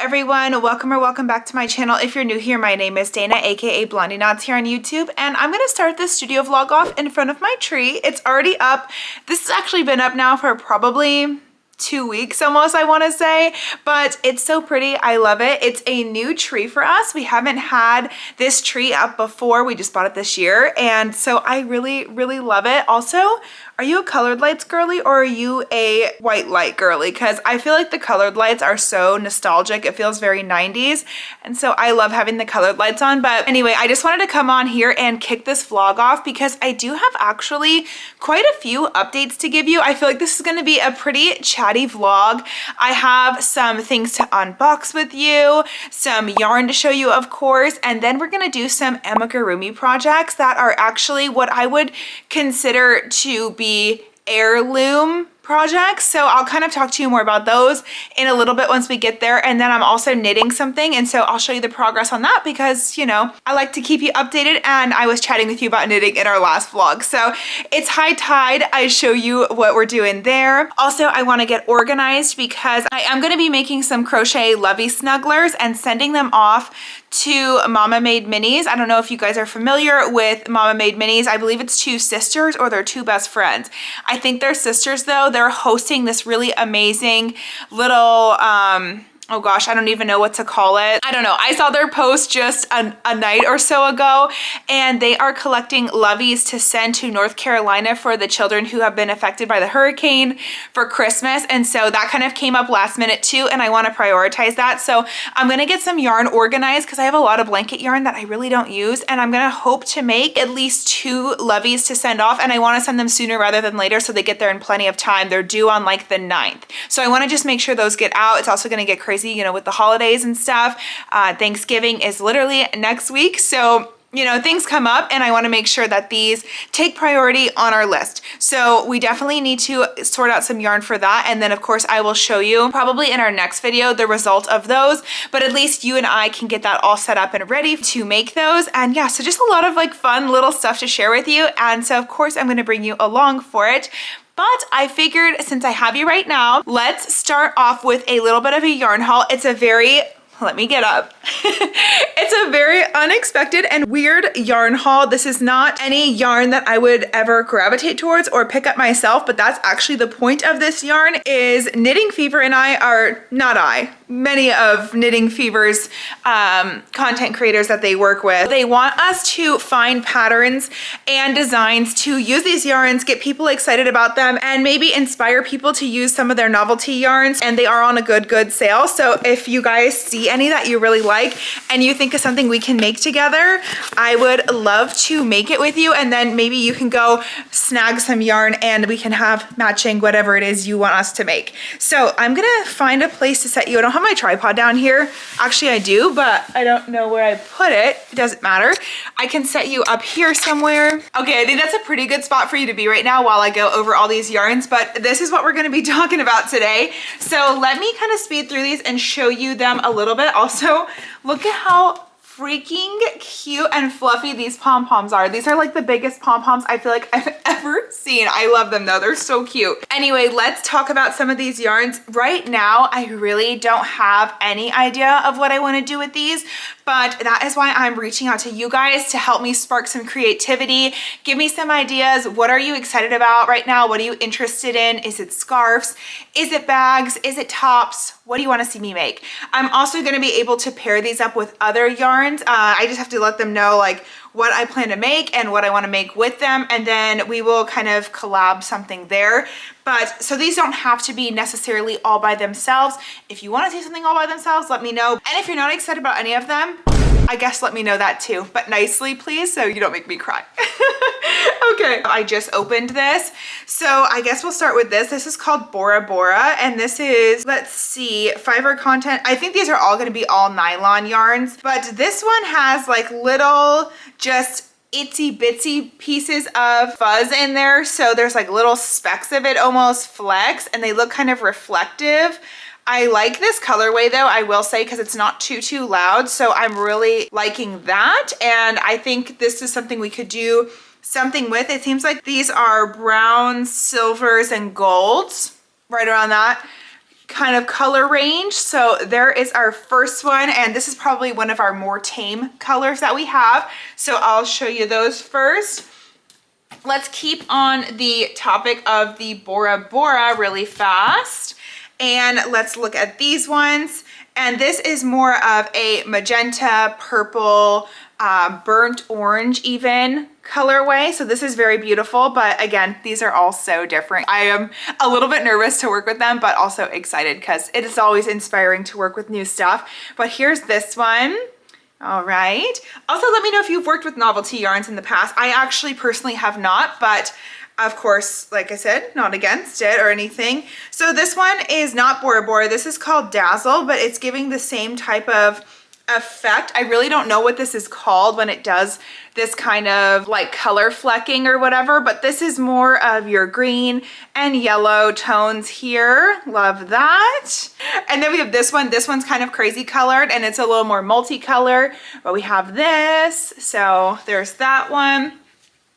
everyone, welcome back to my channel. If you're new here, my name is Dana, aka Blondie Knots here on YouTube, and I'm gonna start this studio vlog off in front of my tree. It's already up. This has actually been up now for probably 2 weeks almost, I want to say, but it's so pretty. I love it. It's a new tree for us. We haven't had this tree up before. We just bought it this year, and so I really love it. Also, are you a colored lights girly or are you a white light girly? Because I feel like the colored lights are so nostalgic. It feels very 90s, and so I love having the colored lights on. But anyway, I just wanted to come on here and kick this vlog off because I do have actually quite a few updates to give you. I feel like this is going to be a pretty chatty vlog. I have some things to unbox with you, some yarn to show you, of course, and then we're going to do some amigurumi projects that are actually what I would consider to be heirloom projects. So I'll kind of talk to you more about those in a little bit once we get there. And then I'm also knitting something, and so I'll show you the progress on that because, you know, I like to keep you updated, and I was chatting with you about knitting in our last vlog. So it's high tide I show you what we're doing there. Also, I want to get organized because I am going to be making some crochet lovey snugglers and sending them off to Mama Made Minis. I don't know if you guys are familiar with Mama Made Minis. I believe it's two sisters or they're two best friends. I think they're sisters though. They're hosting this really amazing little, oh gosh, I don't even know what to call it. I don't know. I saw their post just a night or so ago, and they are collecting loveys to send to North Carolina for the children who have been affected by the hurricane for Christmas. And so that kind of came up last minute too, and I want to prioritize that. So I'm going to get some yarn organized because I have a lot of blanket yarn that I really don't use, and I'm going to hope to make at least 2 loveys to send off, and I want to send them sooner rather than later so they get there in plenty of time. They're due on like the 9th. So I want to just make sure those get out. It's also going to get crazy, you know, with the holidays and stuff. Thanksgiving is literally next week. So, you know, things come up, and I want to make sure that these take priority on our list. So we definitely need to sort out some yarn for that. And then of course I will show you probably in our next video the result of those, but at least you and I can get that all set up and ready to make those. And yeah, so just a lot of like fun little stuff to share with you. And so of course I'm going to bring you along for it. But I figured since I have you right now, let's start off with a little bit of a yarn haul. It's a very, let me get up. It's a very unexpected and weird yarn haul. This is not any yarn that I would ever gravitate towards or pick up myself, but that's actually the point of this yarn. Is Knitting Fever and I are, not I, many of Knitting Fever's content creators that they work with, they want us to find patterns and designs to use these yarns, get people excited about them, and maybe inspire people to use some of their novelty yarns. And they are on a good sale. So if you guys see any that you really like and you think of something we can make together, I would love to make it with you, and then maybe you can go snag some yarn and we can have matching whatever it is you want us to make. So I'm gonna find a place to set you. I don't have my tripod down here. Actually I do, but I don't know where I put it. It doesn't matter. I can set you up here somewhere. Okay, I think that's a pretty good spot for you to be right now while I go over all these yarns, but this is what we're gonna be talking about today. So let me kind of speed through these and show you them a little bit. Also, look at how freaking cute and fluffy these pom-poms are. These are like the biggest pom-poms I feel like I've ever seen. I love them though. They're so cute. Anyway, let's talk about some of these yarns. Right now, I really don't have any idea of what I want to do with these, but that is why I'm reaching out to you guys to help me spark some creativity. Give me some ideas. What are you excited about right now? What are you interested in? Is it scarves? Is it bags? Is it tops? What do you want to see me make? I'm also going to be able to pair these up with other yarns. I just have to let them know like what I plan to make and what I want to make with them, and then we will kind of collab something there. But so these don't have to be necessarily all by themselves. If you want to see something all by themselves, let me know. And if you're not excited about any of them, I guess let me know that too, but nicely please, so you don't make me cry. Okay, I just opened this. So I guess we'll start with this. This is called Bora Bora, and this is, let's see, fiber content. I think these are all gonna be all nylon yarns, but this one has like little, just itsy bitsy pieces of fuzz in there. So there's like little specks of it, almost flecks, and they look kind of reflective. I like this colorway though, I will say, because it's not too loud. So I'm really liking that. And I think this is something we could do something with. It seems like these are browns, silvers, and golds, right around that. kind of color range. So there is our first one, and this is probably one of our more tame colors that we have. So I'll show you those first. Let's keep on the topic of the Bora Bora really fast. And let's look at these ones. And this is more of a magenta, purple, burnt orange even colorway. So this is very beautiful, but again, these are all so different. I am a little bit nervous to work with them, but also excited because it is always inspiring to work with new stuff. But here's this one. All right. Also, let me know if you've worked with novelty yarns in the past. I actually personally have not, but of course, like I said, not against it or anything. So this one is not Bora Bora. This is called Dazzle, but it's giving the same type of effect. I really don't know what this is called when it does this kind of like color flecking or whatever, but this is more of your green and yellow tones here. Love that. And then we have this one. This one's kind of crazy colored and it's a little more multicolor, but we have this. So there's that one.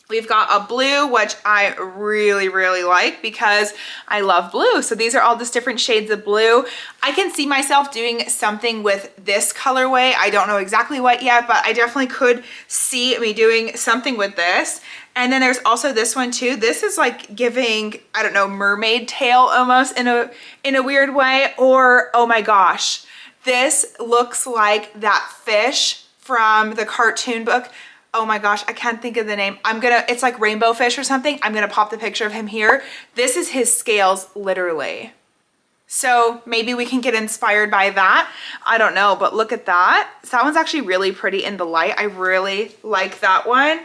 We've got a blue, which I really, really like because I love blue. So these are all just different shades of blue. I can see myself doing something with this colorway. I don't know exactly what yet, but I definitely could see me doing something with this. And then there's also this one too. This is like giving, I don't know, mermaid tail almost in a weird way. Or, oh my gosh, this looks like that fish from the cartoon book. Oh my gosh, I can't think of the name. It's like rainbow fish or something. I'm gonna pop the picture of him here. This is his scales, literally. So maybe we can get inspired by that. I don't know, but look at that. So that one's actually really pretty in the light. I really like that one.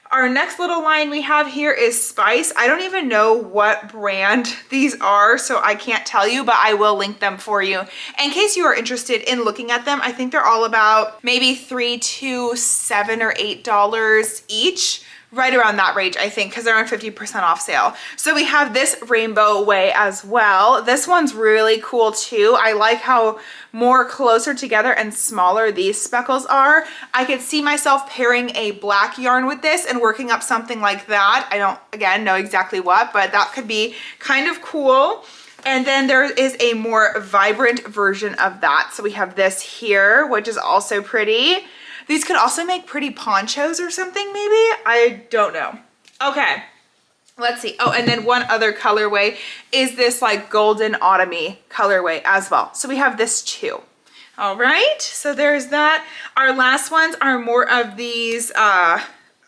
Our next little line we have here is Spice. I don't even know what brand these are, so I can't tell you, but I will link them for you in case you are interested in looking at them. I think they're all about maybe $3 to $7 or $8 each. Right around that range, I think, because they're on 50% off sale. So we have this rainbow way as well. This one's really cool too. I like how more closer together and smaller these speckles are. I could see myself pairing a black yarn with this and working up something like that. I don't, again, know exactly what, but that could be kind of cool. And then there is a more vibrant version of that. So we have this here, which is also pretty. These could also make pretty ponchos or something maybe. I don't know. Okay, let's see. Oh, and then one other colorway is this like golden autumny colorway as well. So we have this too. All right, so there's that. Our last ones are more of these, oh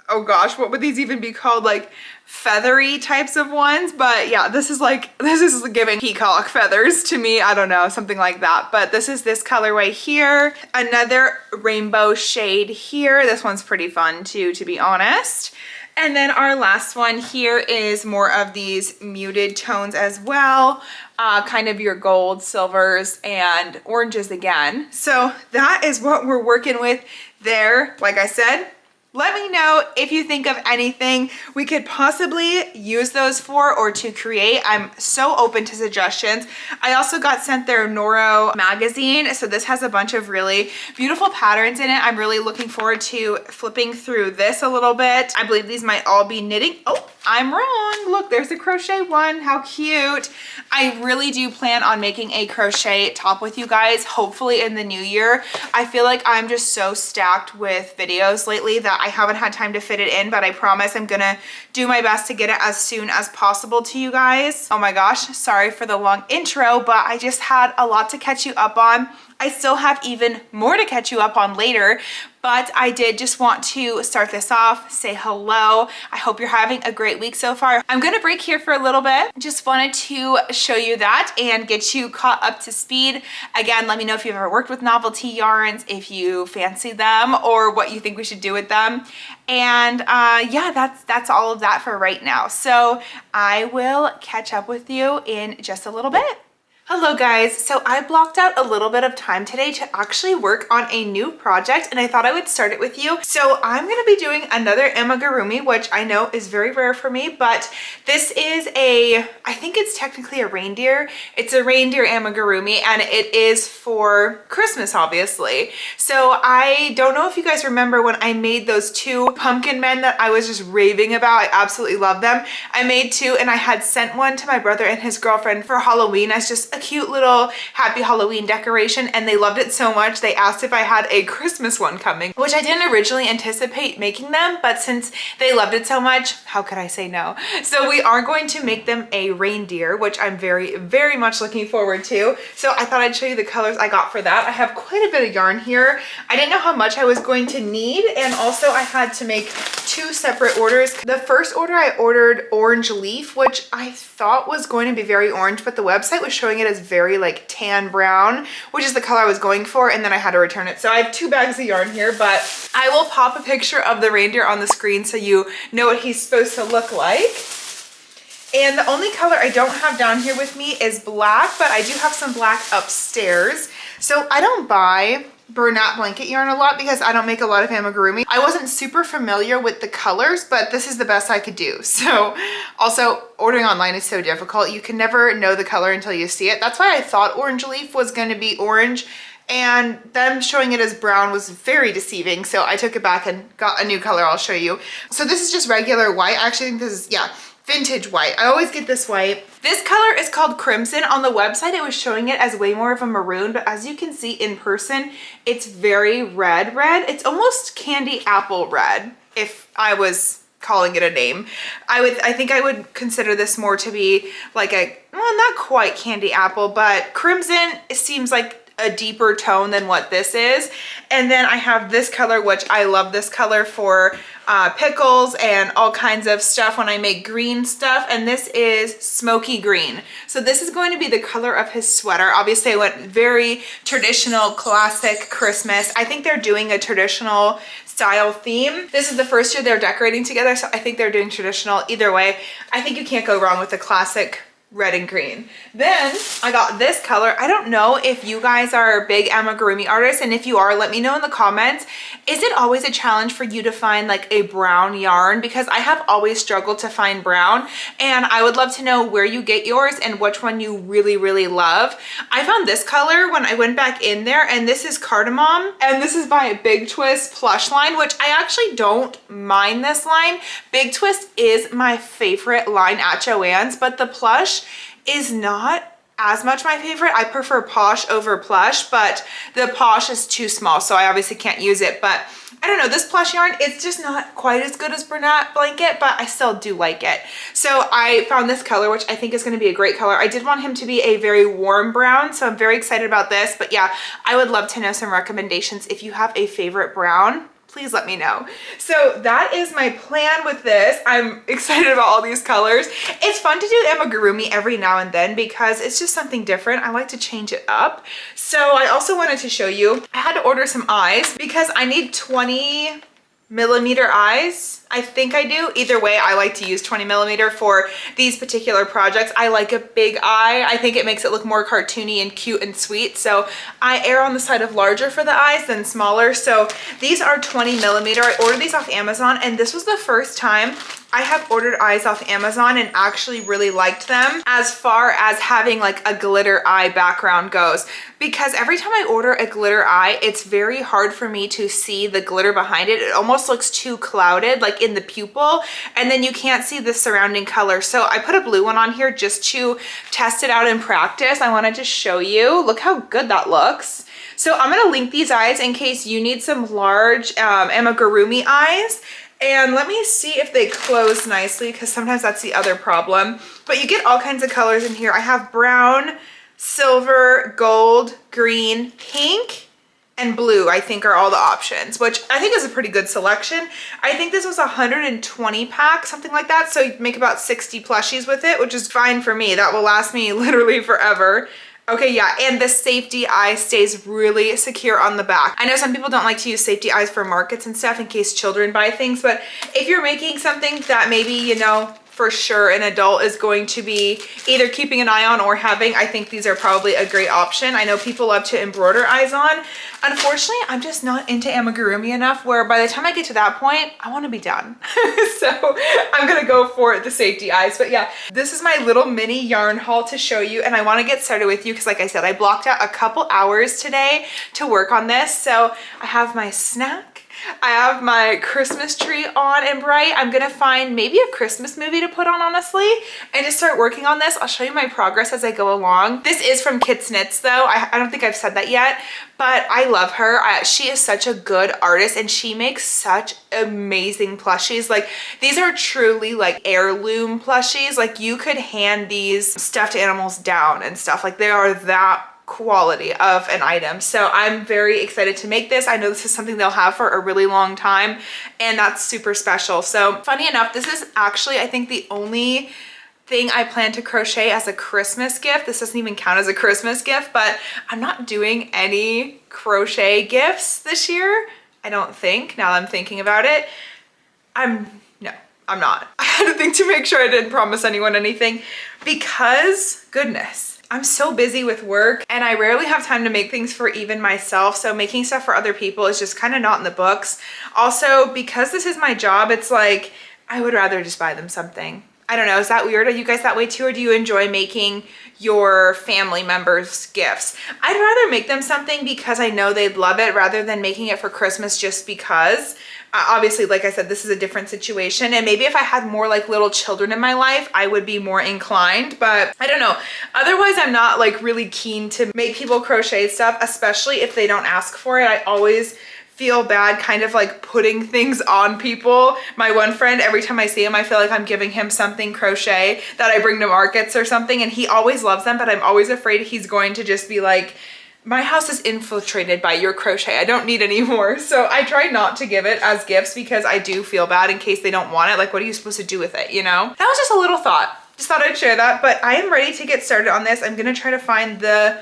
gosh, what would these even be called? Like feathery types of ones, but yeah, this is giving peacock feathers to me. I don't know, something like that. But this is this colorway here, another rainbow shade here. This one's pretty fun too, to be honest. And then our last one here is more of these muted tones as well, kind of your gold, silvers, and oranges again. So that is what we're working with there. Like I said, let me know if you think of anything we could possibly use those for or to create. I'm so open to suggestions. I also got sent their Noro magazine. So this has a bunch of really beautiful patterns in it. I'm really looking forward to flipping through this a little bit. I believe these might all be knitting. Oh, I'm wrong. Look, there's a crochet one. How cute. I really do plan on making a crochet top with you guys, hopefully in the new year. I feel like I'm just so stacked with videos lately that I haven't had time to fit it in, but I promise I'm gonna do my best to get it as soon as possible to you guys. Oh my gosh, sorry for the long intro, but I just had a lot to catch you up on. I still have even more to catch you up on later, but I did just want to start this off, say hello. I hope you're having a great week so far. I'm gonna break here for a little bit. Just wanted to show you that and get you caught up to speed. Again, let me know if you've ever worked with novelty yarns, if you fancy them, or what you think we should do with them. And yeah, that's all of that for right now. So I will catch up with you in just a little bit. Hello guys, so I blocked out a little bit of time today to actually work on a new project and I thought I would start it with you. So I'm going to be doing another amigurumi, which I know is very rare for me, but this is I think it's technically a reindeer. It's a reindeer amigurumi and it is for Christmas, obviously. So I don't know if you guys remember when I made those two pumpkin men that I was just raving about. I absolutely love them. I made two and I had sent one to my brother and his girlfriend for Halloween as just just a cute little happy Halloween decoration, and they loved it so much they asked if I had a Christmas one coming, which I didn't originally anticipate making them, but since they loved it so much, how could I say no? So we are going to make them a reindeer, which I'm very, very much looking forward to. So I thought I'd show you the colors I got for that. I have quite a bit of yarn here. I didn't know how much I was going to need, and also I had to make 2 separate orders. The first order I ordered orange leaf, which I thought was going to be very orange, but the website was showing it as very like tan brown, which is the color I was going for, and then I had to return it. So I have 2 bags of yarn here, but I will pop a picture of the reindeer on the screen so you know what he's supposed to look like. And the only color I don't have down here with me is black, but I do have some black upstairs. So I don't buy Bernat blanket yarn a lot because I don't make a lot of amigurumi. I wasn't super familiar with the colors, but this is the best I could do. So also ordering online is so difficult. You can never know the color until you see it. That's why I thought orange leaf was going to be orange, and them showing it as brown was very deceiving. So I took it back and got a new color I'll show you. So this is just regular white. I actually think this is, yeah, vintage white. I always get this white. This color is called crimson. On the website, it was showing it as way more of a maroon, but as you can see in person, it's very red. It's almost candy apple red, if I was calling it a name. I think I would consider this more to be like a, well, not quite candy apple, but crimson, it seems like a deeper tone than what this is. And then I have this color, which I love this color for pickles and all kinds of stuff when I make green stuff, and this is smoky green. So this is going to be the color of his sweater. Obviously I went very traditional, classic Christmas. I think they're doing a traditional style theme. This is the first year they're decorating together, so I think they're doing traditional. Either way, I think you can't go wrong with the classic red and green. Then I got this color. I don't know if you guys are big amigurumi artists, and if you are, let me know in the comments. Is it always a challenge for you to find like a brown yarn? Because I have always struggled to find brown, and I would love to know where you get yours and which one you really, really love. I found this color when I went back in there, and this is cardamom, and this is by Big Twist plush line, which I actually don't mind this line. Big Twist is my favorite line at Joann's, but the plush is not as much my favorite. I prefer Posh over plush, but the Posh is too small, so I obviously can't use it. But I don't know, this plush yarn, it's just not quite as good as Bernat blanket, but I still do like it. So I found this color, which I think is going to be a great color. I did want him to be a very warm brown, so I'm very excited about this. But yeah, I would love to know some recommendations. If you have a favorite brown, please let me know. So that is my plan with this. I'm excited about all these colors. It's fun to do amigurumi every now and then because it's just something different. I like to change it up. So I also wanted to show you, I had to order some eyes because I need 20 millimeter eyes. I think I do. Either way, I like to use 20 millimeter for these particular projects. I like a big eye. I think it makes it look more cartoony and cute and sweet. So I err on the side of larger for the eyes than smaller. So these are 20 millimeter. I ordered these off Amazon, and this was the first time I have ordered eyes off Amazon and actually really liked them as far as having like a glitter eye background goes. Because every time I order a glitter eye, it's very hard for me to see the glitter behind it. It almost looks too clouded, like in the pupil, and then you can't see the surrounding color. So I put a blue one on here just to test it out in practice. I wanted to show you. Look how good that looks. So I'm gonna link these eyes in case you need some large amigurumi eyes. And let me see if they close nicely, because sometimes that's the other problem. But you get all kinds of colors in here. I have brown, silver, gold, green, pink, and blue, I think, are all the options, which I think is a pretty good selection. I think this was 120 pack, something like that. So you make about 60 plushies with it, which is fine for me. That will last me literally forever. Okay, yeah, and the safety eye stays really secure on the back. I know some people don't like to use safety eyes for markets and stuff in case children buy things, but if you're making something that maybe, you know, for sure an adult is going to be either keeping an eye on or having, I think these are probably a great option. I know people love to embroider eyes on. Unfortunately, I'm just not into amigurumi enough where by the time I get to that point, I want to be done. So I'm gonna go for the safety eyes. But yeah, this is my little mini yarn haul to show you, and I want to get started with you because like I said, I blocked out a couple hours today to work on this. So I have my snack, I have my Christmas tree on and bright. I'm gonna find maybe a Christmas movie to put on, honestly, and just start working on this. I'll show you my progress as I go along. This is from Kits Knits though. I don't think I've said that yet, but I love her. She is such a good artist and she makes such amazing plushies. Like, these are truly like heirloom plushies. Like, you could hand these stuffed animals down and stuff. Like, they are that quality of an item. So I'm very excited to make this. I know this is something they'll have for a really long time, and that's super special. So funny enough, this is actually, I think, the only thing I plan to crochet as a Christmas gift. This doesn't even count as a Christmas gift, but I'm not doing any crochet gifts this year, I don't think, now that I'm thinking about it. No, I'm not. I had to think to make sure I didn't promise anyone anything because, goodness, I'm so busy with work and I rarely have time to make things for even myself. So making stuff for other people is just kind of not in the books. Also, because this is my job, it's like, I would rather just buy them something. I don't know, is that weird? Are you guys that way too? Or do you enjoy making your family members gifts? I'd rather make them something because I know they'd love it rather than making it for Christmas just because. Obviously, like I said, this is a different situation, and maybe if I had more like little children in my life, I would be more inclined, but I don't know. Otherwise, I'm not like really keen to make people crochet stuff, especially if they don't ask for it. I always feel bad kind of like putting things on people. My one friend, every time I see him, I feel like I'm giving him something crochet that I bring to markets or something, and he always loves them, but I'm always afraid he's going to just be like, my house is infiltrated by your crochet. I don't need any more. So I try not to give it as gifts because I do feel bad in case they don't want it. Like, what are you supposed to do with it, you know? That was just a little thought. Just thought I'd share that, but I am ready to get started on this. I'm gonna try to find the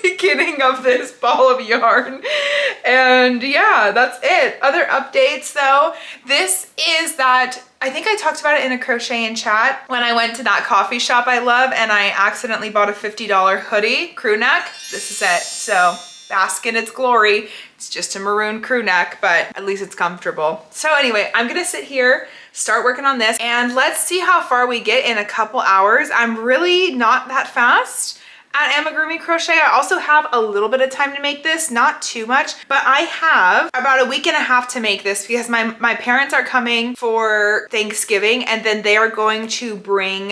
beginning of this ball of yarn. And yeah, that's it. Other updates though, this is that, I think I talked about it in a crochet and chat when I went to that coffee shop I love and I accidentally bought a $50 hoodie crew neck. This is it. So bask in its glory. It's just a maroon crew neck, but at least it's comfortable. So anyway, I'm gonna sit here, start working on this, and let's see how far we get in a couple hours. I'm really not that fast at amigurumi crochet. I also have a little bit of time to make this, not too much, but I have about a week and a half to make this because my parents are coming for Thanksgiving, and then they are going to bring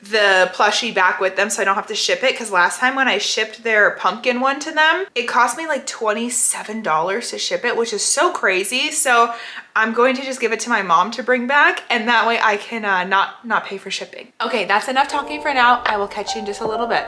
the plushie back with them so I don't have to ship it, because last time when I shipped their pumpkin one to them, it cost me like $27 to ship it, which is so crazy. So I'm going to just give it to my mom to bring back, and that way I can not pay for shipping. Okay, that's enough talking for now. I will catch you in just a little bit.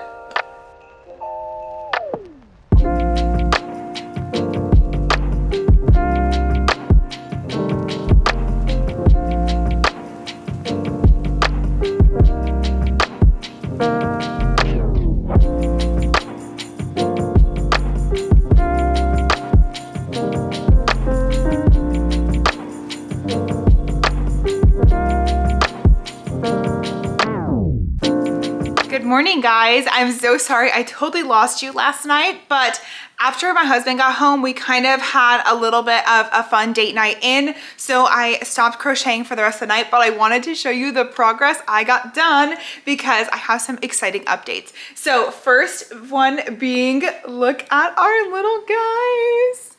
Good morning, guys. I'm so sorry. I totally lost you last night, but after my husband got home, we kind of had a little bit of a fun date night in, so I stopped crocheting for the rest of the night, but I wanted to show you the progress I got done because I have some exciting updates. So first one being, look at our little guys.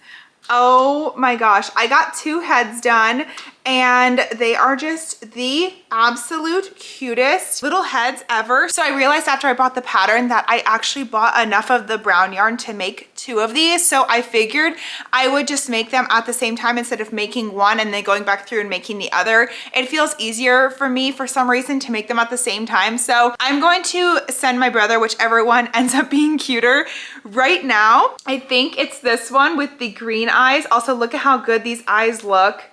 Oh my gosh, I got 2 heads done and they are just the absolute cutest little heads ever. So I realized after I bought the pattern that I actually bought enough of the brown yarn to make 2 of these. So I figured I would just make them at the same time instead of making one and then going back through and making the other. It feels easier for me for some reason to make them at the same time. So I'm going to send my brother whichever one ends up being cuter. Right now, I think it's this one with the green eyes. Also, look at how good these eyes look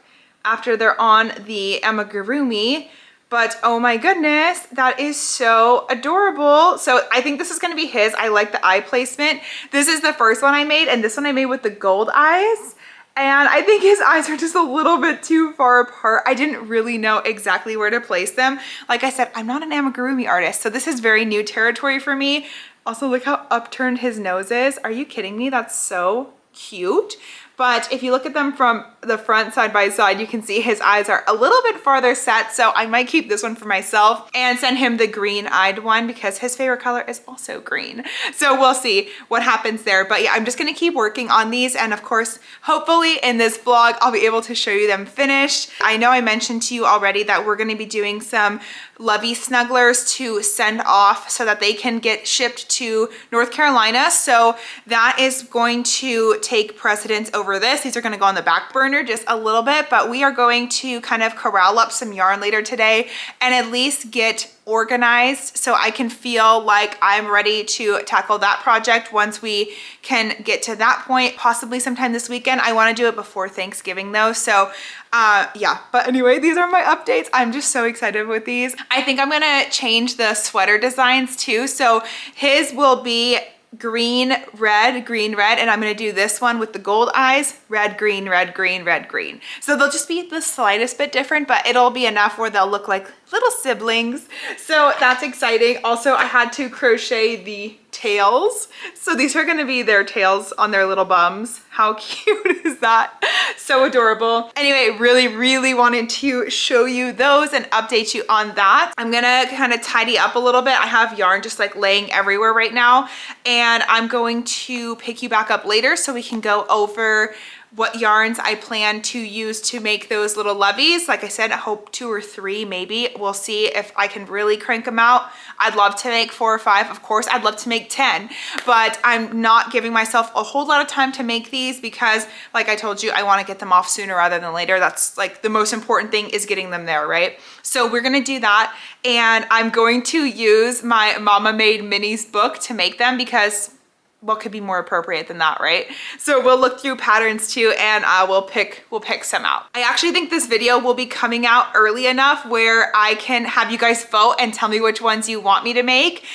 after they're on the amigurumi. But oh my goodness, that is so adorable. So I think this is gonna be his. I like the eye placement. This is the first one I made, and this one I made with the gold eyes. And I think his eyes are just a little bit too far apart. I didn't really know exactly where to place them. Like I said, I'm not an amigurumi artist, so this is very new territory for me. Also, look how upturned his nose is. Are you kidding me? That's so cute. but if you look at them from the front side by side, you can see his eyes are a little bit farther set, so I might keep this one for myself and send him the green-eyed one because his favorite color is also green. So we'll see what happens there. But yeah, I'm just gonna keep working on these, and of course, hopefully in this vlog, I'll be able to show you them finished. I know I mentioned to you already that we're gonna be doing some Lovey snugglers to send off so that they can get shipped to North Carolina. So that is going to take precedence over this. These are gonna go on the back burner just a little bit, but we are going to kind of corral up some yarn later today and at least get organized so I can feel like I'm ready to tackle that project once we can get to that point, possibly sometime this weekend. I want to do it before Thanksgiving though, so yeah, but anyway, these are my updates. I'm just so excited with these. I think I'm gonna change the sweater designs too, so his will be green, red, and I'm gonna do this one with the gold eyes, red, green, red, green, red, green. So they'll just be the slightest bit different, but it'll be enough where they'll look like little siblings. So that's exciting. Also, I had to crochet the tails. So these are gonna be their tails on their little bums. How cute is that? So adorable. Anyway, really wanted to show you those and update you on that. I'm gonna kind of tidy up a little bit. I have yarn just like laying everywhere right now, and I'm going to pick you back up later so we can go over what yarns I plan to use to make those little loveys. Like I said, I hope 2 or 3 maybe. We'll see if I can really crank them out. I'd love to make 4 or 5. Of course, I'd love to make 10, but I'm not giving myself a whole lot of time to make these because, like I told you, I want to get them off sooner rather than later. That's like the most important thing, is getting them there, right? So we're gonna do that, and I'm going to use my Mama Made Minis book to make them because what could be more appropriate than that, right? So we'll look through patterns too, and we'll pick some out. I actually think this video will be coming out early enough where I can have you guys vote and tell me which ones you want me to make.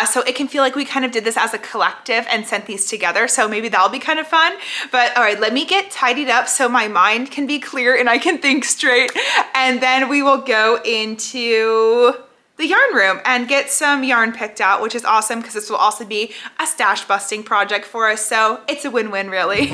So it can feel like we kind of did this as a collective and sent these together. So maybe that'll be kind of fun. But all right, let me get tidied up so my mind can be clear and I can think straight. And then we will go into the yarn room and get some yarn picked out, which is awesome because this will also be a stash busting project for us. So it's a win-win really.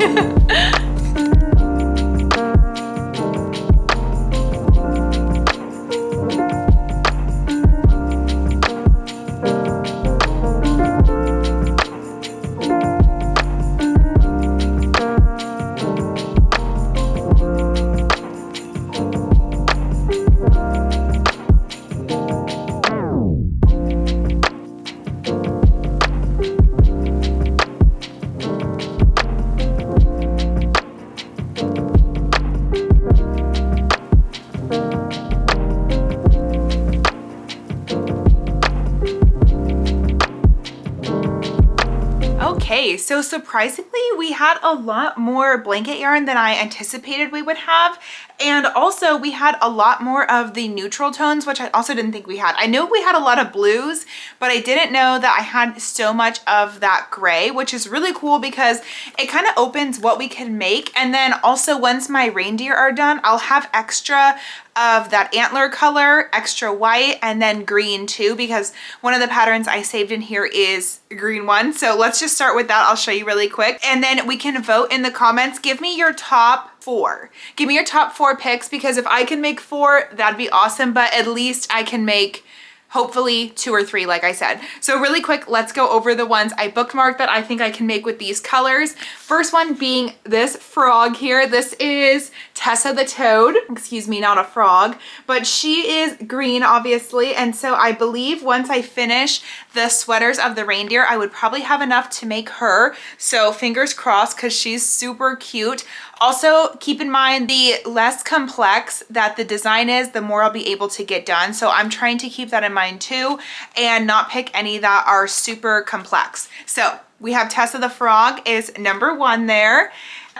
Okay, so surprisingly, we had a lot more blanket yarn than I anticipated we would have. And also we had a lot more of the neutral tones, which I also didn't think we had. I know we had a lot of blues, but I didn't know that I had so much of that gray, which is really cool because it kind of opens what we can make. And then also once my reindeer are done, I'll have extra of that antler color, extra white, and then green too, because one of the patterns I saved in here is a green one. So let's just start with that. I'll show you really quick. And then we can vote in the comments. Give me your top 4. Give me your top 4 picks, because if I can make 4, that'd be awesome, but at least I can make hopefully 2 or 3, like I said. So really quick, let's go over the ones I bookmarked that I think I can make with these colors. First one being this frog here. This is Tessa the Toad. Excuse me, not a frog, but she is green, obviously. And so I believe once I finish the sweaters of the reindeer, I would probably have enough to make her. So fingers crossed, because she's super cute. Also, keep in mind, the less complex that the design is, the more I'll be able to get done. So I'm trying to keep that in mind too, and not pick any that are super complex. So we have Tessa the Frog is number 1 there.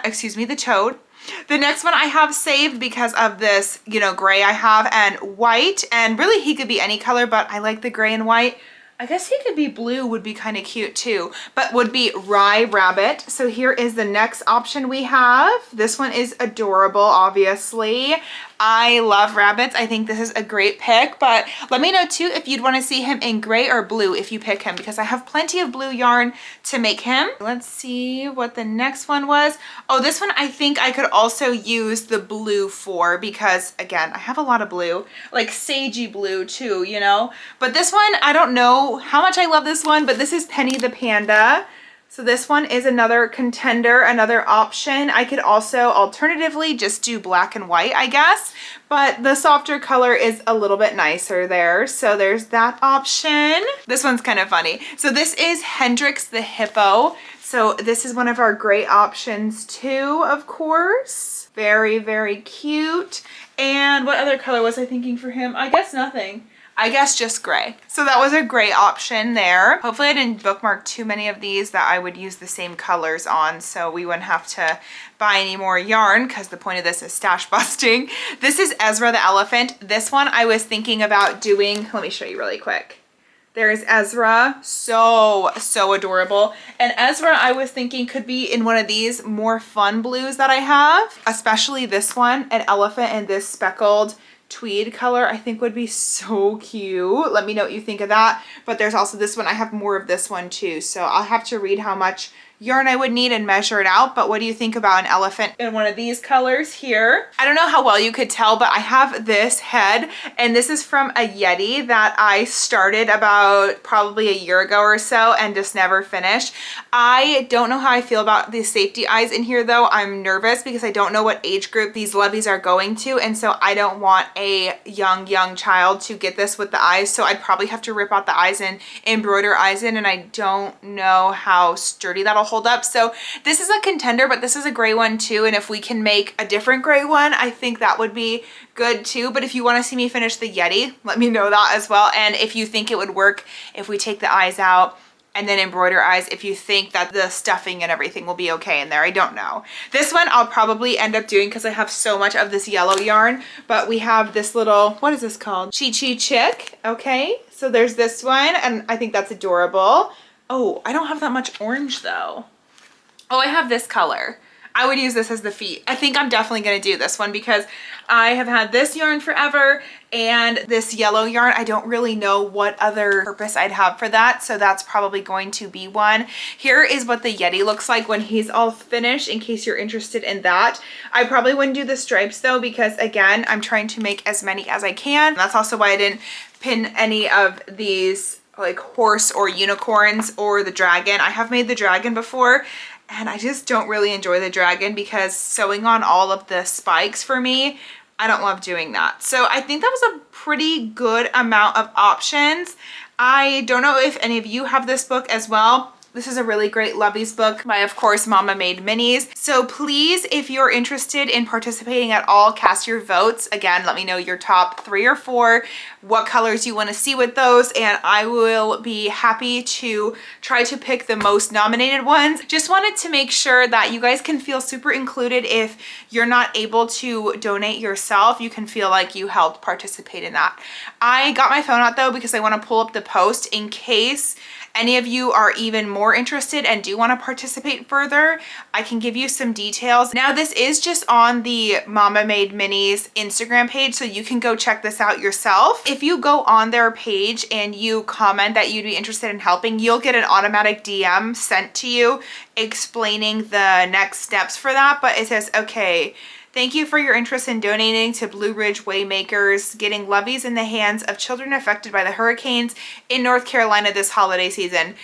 Excuse me, the toad. The next one I have saved because of this, you know, gray I have and white, and really he could be any color, but I like the gray and white. I guess he could be blue, would be kind of cute too, but would be Rye Rabbit. So here is the next option we have. This one is adorable, obviously. I love rabbits. I think this is a great pick, but let me know too if you'd want to see him in gray or blue if you pick him, because I have plenty of blue yarn to make him. Let's see what the next one was. Oh, this one I think I could also use the blue for, because again, I have a lot of blue, like sagey blue too, you know? But this one, I don't know how much I love this one, but this is Penny the Panda. So this one is another contender, another option. I could also alternatively just do black and white, I guess, but the softer color is a little bit nicer there. So there's that option. This one's kind of funny. So this is Hendrix the Hippo. So this is one of our great options too, of course. Very, very cute. And what other color was I thinking for him? I guess nothing. I guess just gray. So that was a great option there. Hopefully I didn't bookmark too many of these that I would use the same colors on, so we wouldn't have to buy any more yarn, because the point of this is stash busting. This is Ezra the Elephant. This one I was thinking about doing, let me show you really quick. There's Ezra, so adorable. And Ezra, I was thinking, could be in one of these more fun blues that I have, especially this one, an elephant in this speckled tweed color, I think would be so cute. Let me know what you think of that. But there's also this one. I have more of this one too, so I'll have to read how much yarn I would need and measure it out. But what do you think about an elephant in one of these colors here? I don't know how well you could tell, but I have this head, and this is from a Yeti that I started about probably a year ago or so and just never finished. I don't know how I feel about the safety eyes in here though. I'm nervous because I don't know what age group these levies are going to, and so I don't want a young child to get this with the eyes, so I'd probably have to rip out the eyes and embroider eyes in, and I don't know how sturdy that'll hold up. So this is a contender, but this is a gray one too, and if we can make a different gray one, I think that would be good too. But if you want to see me finish the Yeti, let me know that as well. And if you think it would work if we take the eyes out and then embroider eyes, if you think that the stuffing and everything will be okay in there, I don't know. This one I'll probably end up doing because I have so much of this yellow yarn, but we have this little, what is this called? Chi Chi Chick. Okay, so there's this one, and I think that's adorable. Oh, I don't have that much orange though. Oh, I have this color. I would use this as the feet. I think I'm definitely gonna do this one because I have had this yarn forever, and this yellow yarn, I don't really know what other purpose I'd have for that, so that's probably going to be one. Here is what the Yeti looks like when he's all finished, in case you're interested in that. I probably wouldn't do the stripes though, because again, I'm trying to make as many as I can. That's also why I didn't pin any of these like horse or unicorns or the dragon. I have made the dragon before, and I just don't really enjoy the dragon because sewing on all of the spikes for me, I don't love doing that. So I think that was a pretty good amount of options. I don't know if any of you have this book as well. This is a really great Lovies book by, of course, Mama Made Minis. So please, if you're interested in participating at all, cast your votes. Again, let me know your top 3 or 4, what colors you want to see with those, and I will be happy to try to pick the most nominated ones. Just wanted to make sure that you guys can feel super included. If you're not able to donate yourself, you can feel like you helped participate in that. I got my phone out though because I want to pull up the post in case any of you are even more interested and do want to participate further. I can give you some details. Now this is just on the Mama Made Minis Instagram page, so you can go check this out yourself. If you go on their page and you comment that you'd be interested in helping, you'll get an automatic DM sent to you explaining the next steps for that. But it says, okay, thank you for your interest in donating to Blue Ridge Waymakers, getting levies in the hands of children affected by the hurricanes in North Carolina this holiday season.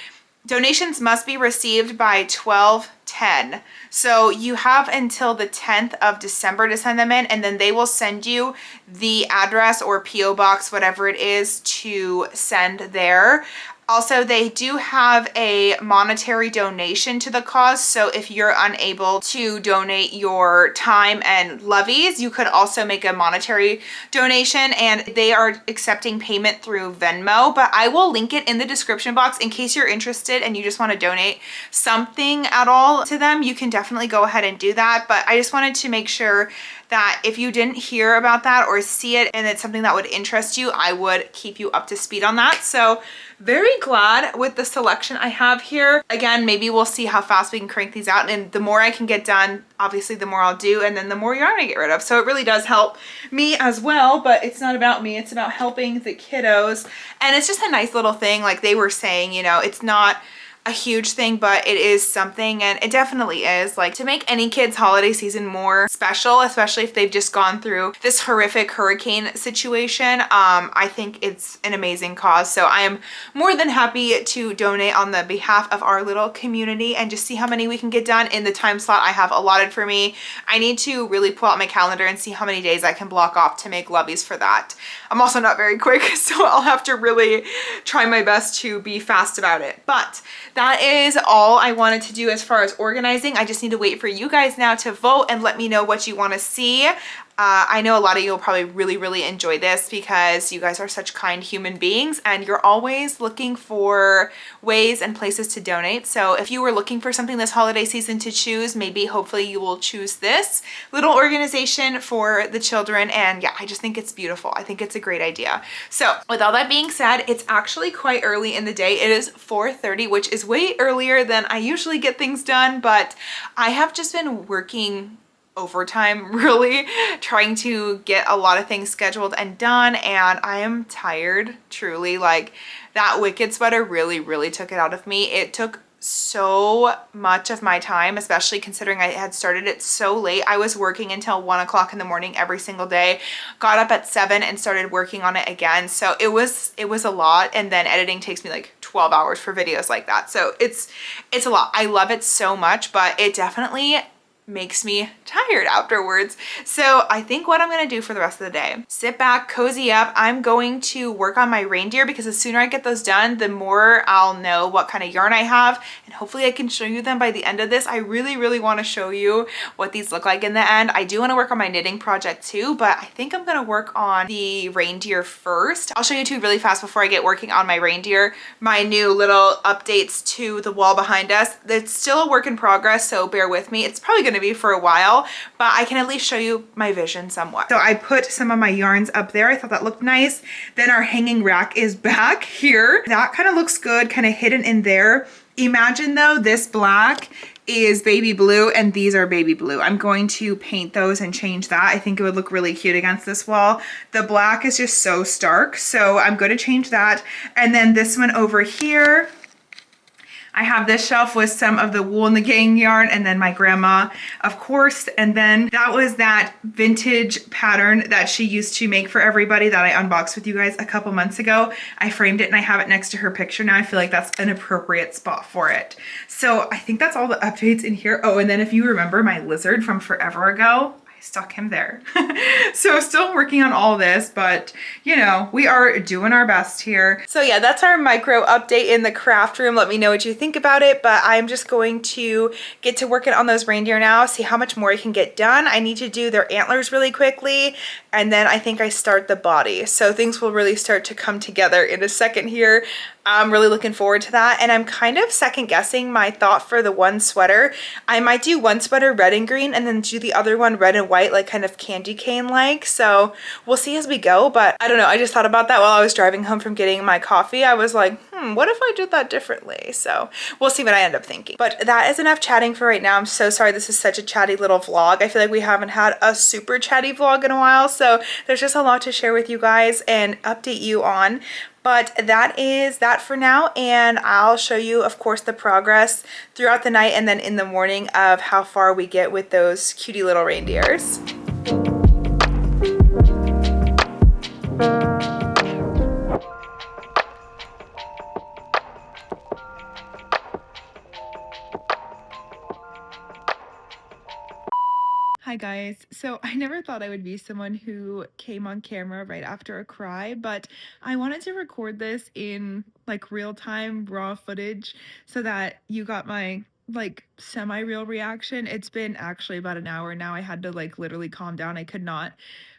Donations must be received by 12/10. So you have until the 10th of December to send them in, and then they will send you the address or PO box, whatever it is, to send there. Also, they do have a monetary donation to the cause, so if you're unable to donate your time and levies, you could also make a monetary donation, and they are accepting payment through Venmo, but I will link it in the description box in case you're interested and you just want to donate something at all to them. You can definitely go ahead and do that, but I just wanted to make sure that if you didn't hear about that or see it and it's something that would interest you, I would keep you up to speed on that. So very glad with the selection I have here. Again, maybe we'll see how fast we can crank these out, and the more I can get done, obviously the more I'll do, and then the more yarn I get rid of. So it really does help me as well, but it's not about me, it's about helping the kiddos. And it's just a nice little thing, like they were saying, you know, it's not a huge thing, but it is something, and it definitely is, like, to make any kid's holiday season more special, especially if they've just gone through this horrific hurricane situation. I think it's an amazing cause, so I am more than happy to donate on the behalf of our little community and just see how many we can get done in the time slot I have allotted for me. I need to really pull out my calendar and see how many days I can block off to make loveys for that. I'm also not very quick, so I'll have to really try my best to be fast about it. But that is all I wanted to do as far as organizing. I just need to wait for you guys now to vote and let me know what you want to see. I know a lot of you will probably really enjoy this because you guys are such kind human beings and you're always looking for ways and places to donate. So if you were looking for something this holiday season to choose, maybe hopefully you will choose this little organization for the children. And yeah, I just think it's beautiful. I think it's a great idea. So with all that being said, it's actually quite early in the day. It is 4:30, which is way earlier than I usually get things done, but I have just been working overtime, really trying to get a lot of things scheduled and done, and I am tired, truly. Like, that Wicked sweater really took it out of me. It took so much of my time, especially considering I had started it so late. I was working until 1 o'clock in the morning every single day, got up at 7 and started working on it again. So it was a lot, and then editing takes me like 12 hours for videos like that. So it's a lot. I love it so much, but it definitely makes me tired afterwards. So I think what I'm gonna do for the rest of the day, sit back, cozy up. I'm going to work on my reindeer because the sooner I get those done, the more I'll know what kind of yarn I have, and hopefully I can show you them by the end of this. I really want to show you what these look like in the end. I do want to work on my knitting project too, but I think I'm gonna work on the reindeer first. I'll show you two really fast before I get working on my reindeer, my new little updates to the wall behind us. It's still a work in progress, so bear with me. It's probably gonna be for a while, but I can at least show you my vision somewhat. So I put some of my yarns up there. I thought that looked nice. Then our hanging rack is back here. That kind of looks good, kind of hidden in there. Imagine though, this black is baby blue and these are baby blue. I'm going to paint those and change that. I think it would look really cute against this wall. The black is just so stark, so I'm going to change that. And then this one over here, I have this shelf with some of the Wool in the Gang yarn, and then my grandma, of course. And then that was that vintage pattern that she used to make for everybody that I unboxed with you guys a couple months ago. I framed it and I have it next to her picture now. I feel like that's an appropriate spot for it. So I think that's all the updates in here. Oh, and then if you remember my lizard from forever ago, stuck him there. So still working on all this, but you know, we are doing our best here. So yeah, that's our micro update in the craft room. Let me know what you think about it, but I'm just going to get to working on those reindeer now, see how much more I can get done. I need to do their antlers really quickly, and then I think I start the body. So things will really start to come together in a second here. I'm really looking forward to that, and I'm kind of second guessing my thought for the one sweater. I might do one sweater red and green and then do the other one red and white, like kind of candy cane like. So we'll see as we go, but I don't know, I just thought about that while I was driving home from getting my coffee. I was like, what if I did that differently? So we'll see what I end up thinking. But that is enough chatting for right now. I'm so sorry this is such a chatty little vlog. I feel like we haven't had a super chatty vlog in a while, so there's just a lot to share with you guys and update you on. But that is that for now, and I'll show you, of course, the progress throughout the night and then in the morning of how far we get with those cutie little reindeers. Hi guys, so I never thought I would be someone who came on camera right after a cry, but I wanted to record this in like real time raw footage so that you got my like semi-real reaction. It's been actually about an hour now. I had to like literally calm down. I could not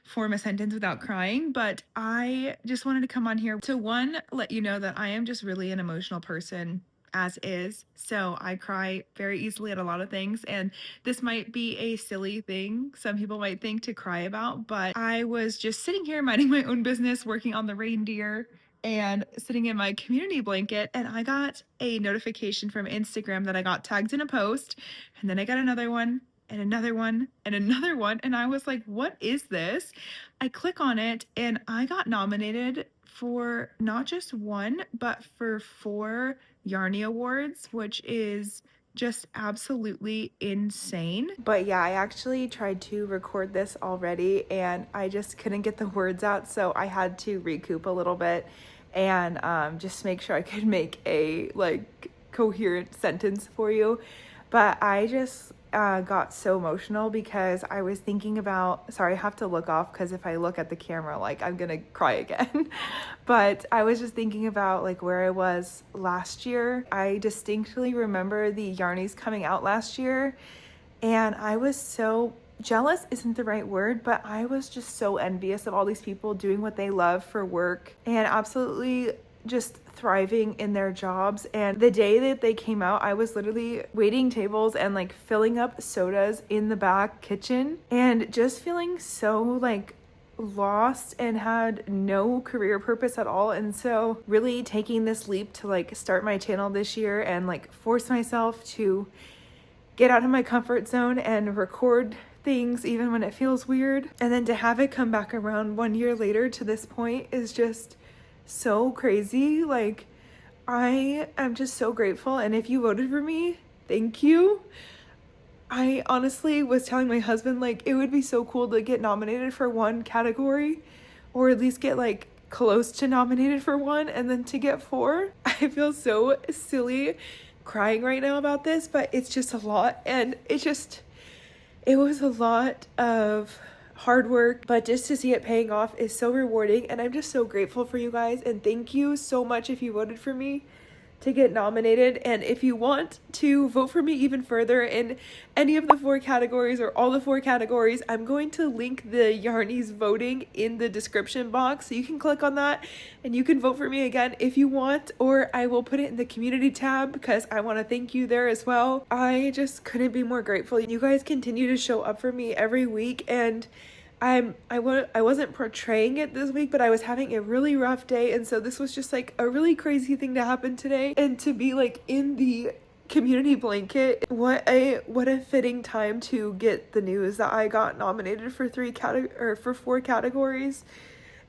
form a sentence without crying, but I just wanted to come on here to one, let you know that I am just really an emotional person as is. So I cry very easily at a lot of things, and this might be a silly thing some people might think to cry about, but I was just sitting here minding my own business, working on the reindeer, and sitting in my community blanket, and I got a notification from Instagram that I got tagged in a post, and then I got another one and another one and another one, and I was like, what is this? I click on it and I got nominated for not just one but for 4 Yarnie awards, which is just absolutely insane. But yeah, I actually tried to record this already and I just couldn't get the words out, so I had to recoup a little bit and just make sure I could make a like coherent sentence for you. But I just got so emotional because I was thinking about, sorry, I have to look off because if I look at the camera, like I'm gonna cry again. But I was just thinking about like where I was last year. I distinctly remember the Yarnies coming out last year, and I was so jealous isn't the right word, but I was just so envious of all these people doing what they love for work and absolutely just thriving in their jobs. And the day that they came out, I was literally waiting tables and like filling up sodas in the back kitchen and just feeling so like lost and had no career purpose at all. And so really taking this leap to like start my channel this year and like force myself to get out of my comfort zone and record things even when it feels weird, and then to have it come back around 1 year later to this point is just so crazy. Like, I am just so grateful, and if you voted for me, thank you. I honestly was telling my husband, like, it would be so cool to get nominated for one category, or at least get like close to nominated for one, and then to get 4. I feel so silly crying right now about this, but it's just a lot, and it was a lot of hard work, but just to see it paying off is so rewarding, and I'm just so grateful for you guys, and thank you so much if you voted for me to get nominated. And if you want to vote for me even further in any of the 4 categories or all the 4 categories, I'm going to link the Yarnies voting in the description box, so you can click on that and you can vote for me again if you want, or I will put it in the community tab because I want to thank you there as well. I just couldn't be more grateful. You guys continue to show up for me every week, and I wasn't portraying it this week, but I was having a really rough day, and so this was just like a really crazy thing to happen today, and to be like in the community blanket, what a fitting time to get the news that I got nominated for 4 categories.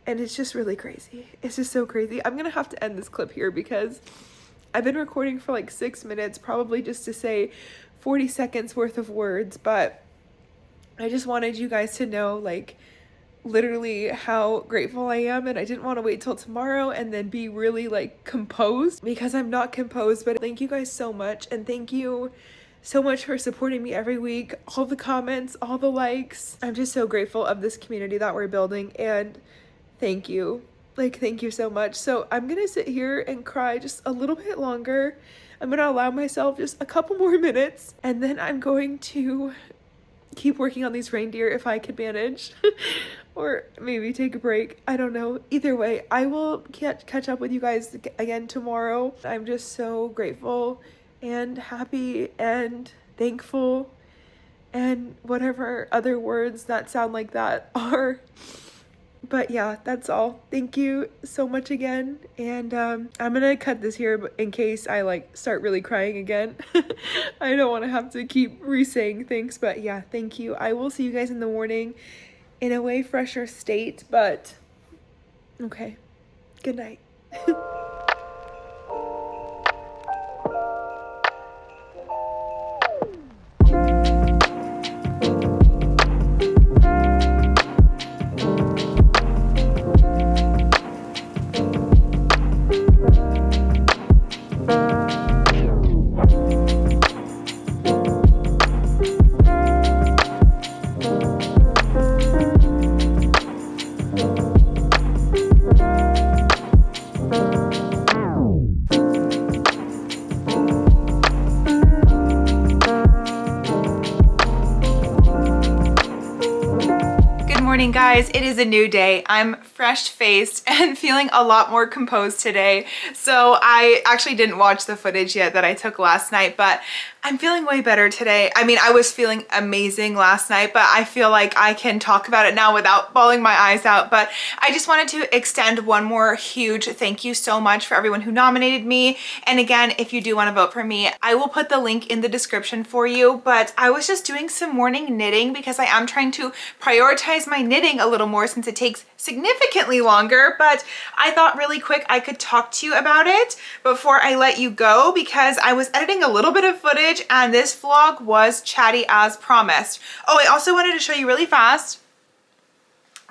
And it's just really crazy. It's just so crazy. I'm gonna have to end this clip here because I've been recording for like 6 minutes, probably just to say 40 seconds worth of words, but I just wanted you guys to know like literally how grateful I am, and I didn't want to wait till tomorrow and then be really like composed, because I'm not composed. But thank you guys so much, and thank you so much for supporting me every week, all the comments, all the likes. I'm just so grateful of this community that we're building, and thank you. Like, thank you so much. So I'm gonna sit here and cry just a little bit longer. I'm gonna allow myself just a couple more minutes, and then I'm going to keep working on these reindeer if I could manage, or maybe take a break. I don't know. Either way, I will catch up with you guys again tomorrow. I'm just so grateful and happy and thankful and whatever other words that sound like that are. But yeah, that's all. Thank you so much again, and I'm gonna cut this here in case I like start really crying again. I don't want to have to keep re-saying things, but yeah, thank you. I will see you guys in the morning in a way fresher state, but okay. Good night. morning, guys. It is a new day. I'm fresh-faced and feeling a lot more composed today. So I actually didn't watch the footage yet that I took last night, but I'm feeling way better today. I mean, I was feeling amazing last night, but I feel like I can talk about it now without bawling my eyes out. But I just wanted to extend one more huge thank you so much for everyone who nominated me. And again, if you do want to vote for me, I will put the link in the description for you. But I was just doing some morning knitting because I am trying to prioritize my knitting a little more since it takes significantly longer. But I thought really quick I could talk to you about it before I let you go, because I was editing a little bit of footage and this vlog was chatty as promised. Oh, I also wanted to show you really fast.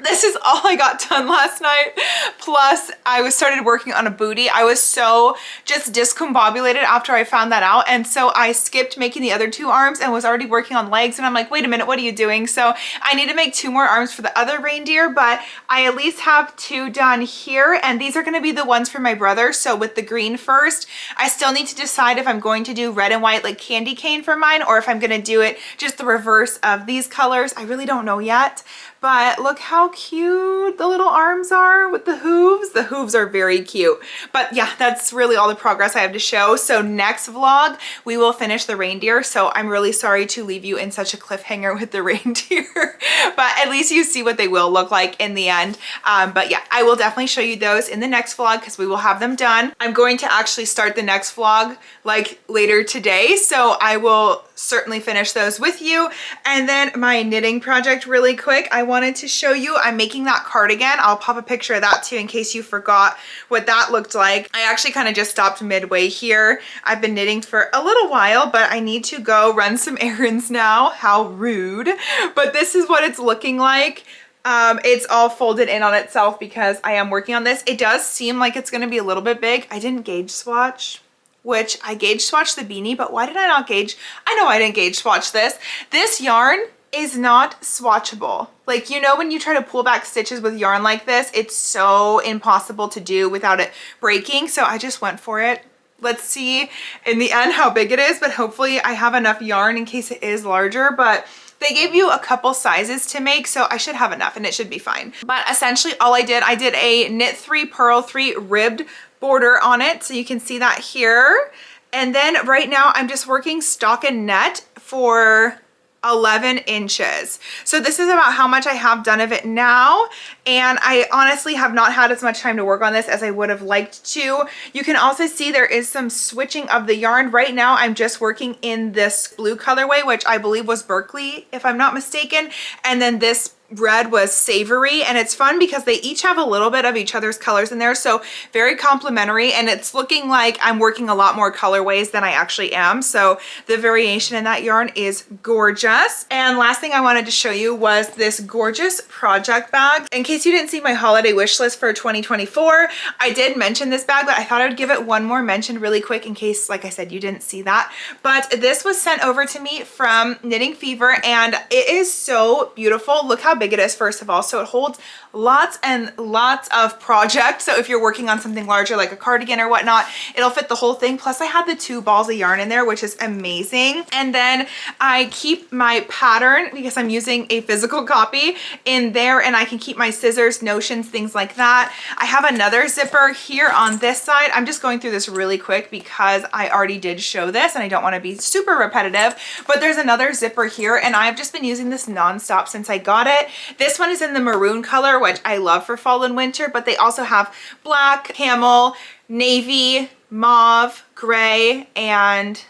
This is all I got done last night. Plus, I started working on a booty. I was so just discombobulated after I found that out. And so I skipped making the other two arms and was already working on legs. And I'm like, wait a minute, what are you doing? So I need to make 2 more arms for the other reindeer, but I at least have 2 done here. And these are gonna be the ones for my brother. So with the green first, I still need to decide if I'm going to do red and white like candy cane for mine, or if I'm gonna do it just the reverse of these colors. I really don't know yet. But look how cute the little arms are with the hooves. The hooves are very cute. But yeah, that's really all the progress I have to show. So next vlog, we will finish the reindeer. So I'm really sorry to leave you in such a cliffhanger with the reindeer. But at least you see what they will look like in the end. But yeah, I will definitely show you those in the next vlog because we will have them done. I'm going to actually start the next vlog like later today. So I will certainly finish those with you. And then my knitting project really quick, I wanted to show you, I'm making that cardigan. I'll pop a picture of that too in case you forgot what that looked like. I actually kind of just stopped midway here. I've been knitting for a little while, but I need to go run some errands now. How rude. But this is what it's looking like. It's all folded in on itself because I am working on this. It does seem like it's going to be a little bit big. I didn't gauge swatch, which I gauge swatched the beanie, but why did I not gauge? I know I didn't gauge swatch this. This yarn is not swatchable. Like, you know, when you try to pull back stitches with yarn like this, it's so impossible to do without it breaking. So I just went for it. Let's see in the end how big it is, but hopefully I have enough yarn in case it is larger. But they gave you a couple sizes to make, so I should have enough and it should be fine. But essentially all I did a knit 3, purl 3 ribbed border on it. So you can see that here. And then right now I'm just working stockinette for 11 inches. So this is about how much I have done of it now. And I honestly have not had as much time to work on this as I would have liked to. You can also see there is some switching of the yarn. Right now I'm just working in this blue colorway, which I believe was Berkeley, if I'm not mistaken. And then this red was Savory, and it's fun because they each have a little bit of each other's colors in there, so very complimentary, and it's looking like I'm working a lot more colorways than I actually am. So the variation in that yarn is gorgeous. And last thing I wanted to show you was this gorgeous project bag. In case you didn't see my holiday wish list for 2024, I did mention this bag, but I thought I would give it one more mention really quick in case, like I said, you didn't see that. But this was sent over to me from Knitting Fever, and it is so beautiful. Look how big it is, first of all. So it holds lots and lots of projects. So if you're working on something larger like a cardigan or whatnot, it'll fit the whole thing. Plus I had the 2 balls of yarn in there, which is amazing. And then I keep my pattern, because I'm using a physical copy, in there, and I can keep my scissors, notions, things like that. I have another zipper here on this side. I'm just going through this really quick because I already did show this and I don't want to be super repetitive, but there's another zipper here, and I've just been using this nonstop since I got it. This one is in the maroon color, which I love for fall and winter, but they also have black, camel, navy, mauve, gray, and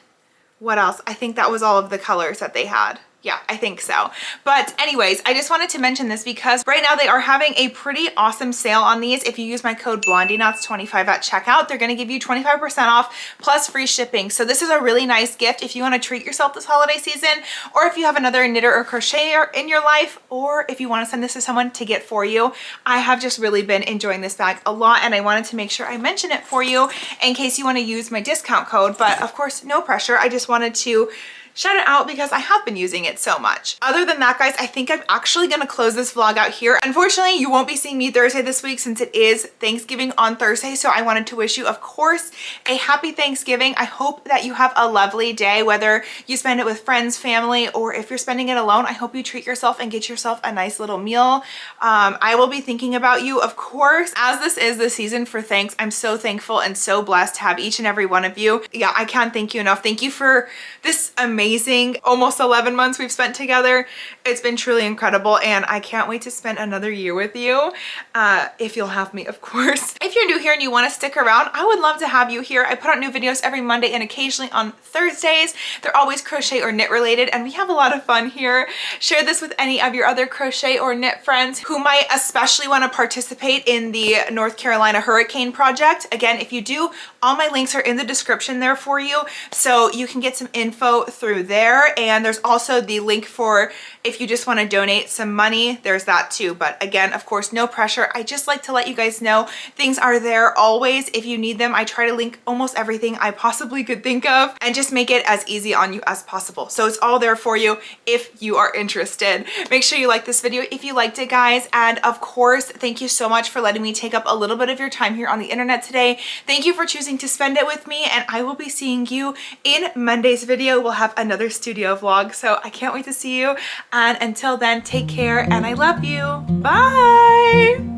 what else? I think that was all of the colors that they had. Yeah, I think so. But anyways, I just wanted to mention this because right now they are having a pretty awesome sale on these. If you use my code BlondieKnots25 at checkout, they're going to give you 25% off plus free shipping. So this is a really nice gift if you want to treat yourself this holiday season, or if you have another knitter or crocheter in your life, or if you want to send this to someone to get for you. I have just really been enjoying this bag a lot, and I wanted to make sure I mention it for you in case you want to use my discount code. But of course, no pressure. I just wanted to shout it out because I have been using it so much. Other than that, guys, I think I'm actually gonna close this vlog out here. Unfortunately, you won't be seeing me Thursday this week since it is Thanksgiving on Thursday, so I wanted to wish you, of course, a happy Thanksgiving. I hope that you have a lovely day, whether you spend it with friends, family, or if you're spending it alone. I hope you treat yourself and get yourself a nice little meal. I will be thinking about you, of course, as this is the season for thanks. I'm so thankful and so blessed to have each and every one of you. Yeah, I can't thank you enough. Thank you for this amazing almost 11 months we've spent together. It's been truly incredible, and I can't wait to spend another year with you, if you'll have me, of course. If you're new here and you want to stick around, I would love to have you here. I put out new videos every Monday and occasionally on Thursdays. They're always crochet or knit related, and we have a lot of fun here. Share this with any of your other crochet or knit friends who might especially want to participate in the North Carolina Hurricane Project. Again, if you do, all my links are in the description there for you, so you can get some info through there. And there's also the link for if you just want to donate some money, there's that too. But again, of course, no pressure. I just like to let you guys know things are there always if you need them. I try to link almost everything I possibly could think of and just make it as easy on you as possible. So it's all there for you if you are interested. Make sure you like this video if you liked it, guys. And of course, thank you so much for letting me take up a little bit of your time here on the internet today. Thank you for choosing to spend it with me, and I will be seeing you in Monday's video. We'll have another studio vlog, so I can't wait to see you. And until then, take care, and I love you. Bye.